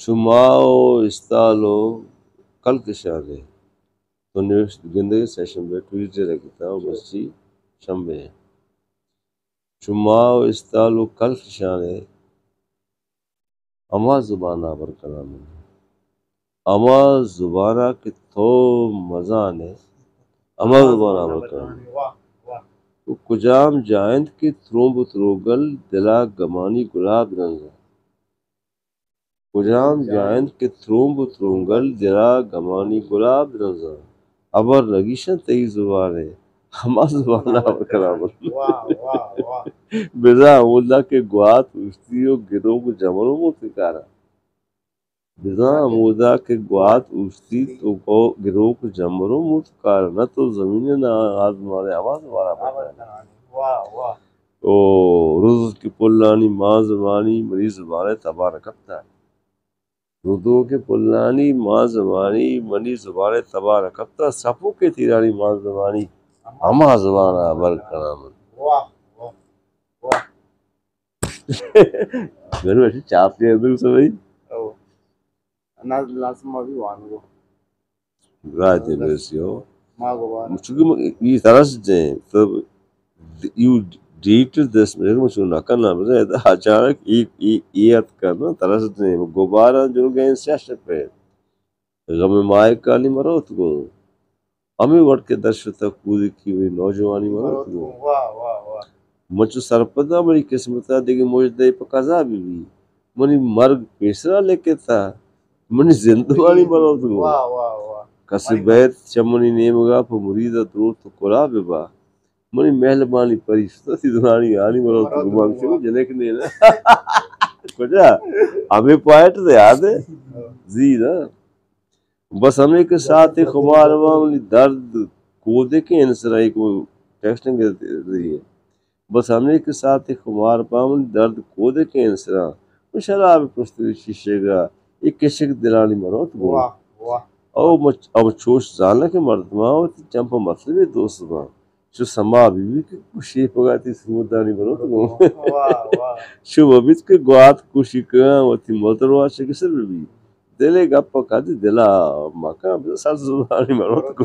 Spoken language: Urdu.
شماؤ استالو کل کشانے تو گندگی سیشن پہ ٹویٹر رکھتا ہوں مسجد شمبے شماؤ استالو کل کشانے اما زبانہ پر کلام اما زبانہ کے تو مزہ نے اما زبانہ پر کلام تو کجام جائند کی ترومب تروگل دلا گمانی گلاب رنگا کجام جائند کے ترومب ترونگل دلا گمانی گلاب رنگا ابر نگیشن تئی زبانے اما زبانہ پر کلام بزا عمودہ کے گوات اوشتیو گروہ کو جمروں کو فکارا بزا عمودہ کے گوات اوشتی تو گروہ کو جمروں کو فکارا نہ تو زمین نہ آزمانے اما زبانہ پر کلام او رز کی پلانی ماں زبانی مری زبانِ تبارکتا ردو کے پلانی ماں زبانی منی زبانِ تبارکتا سپو کے تیرانی ماں زبانی اما زبانہ بر کلام میرے بیٹی چاپ کے اندر سے بھائی رائے بیسی ہو چونکہ یہ طرح سے جائیں تب یو ڈیٹر دس میرے مجھے نہ کرنا بزا اچانک ایت کرنا طرح سے جائیں گوبارہ جو گئے سیاشت پہ غم مائے کالی مروت کو ہمیں وڑ کے درشت تک پوری کی ہوئی نوجوانی مروت کو مچو سرپدا بڑی قسمتا دیکھیں موجدہ پکازا بھی منی مرگ پیسرا لے کے تھا منی زندوانی مروت کو کسی بیت چمنی نیمگا پا مریدہ درور تو قرآ ببا منی مہلبانی پریشتہ تھی دنانی آنی مروت کو مانگ سے جنک نینا کجا ہمیں پوائنٹ دے یاد ہے زی نا بس ہمیں کے ساتھ خمار معاملی درد کو دیکھیں انسرائی کو ٹیکسٹنگ رہی ہے بس ہمیں کے ساتھ خمار معاملی درد کو دیکھیں انسرا شراب پستری شیشے گا ایک کشک دلانی مروت کو اب چوش زانا کے مردماں ہوتی چمپا مطلب دوست ماں شو سما بیوی کے کشی پگاتی سمودانی مروت کو شو ببیت کے گوات کشی کہاں ہوتی مدروا شکسر بھی دلے گا پکا دی دلا مکان سر زبانی مروت کو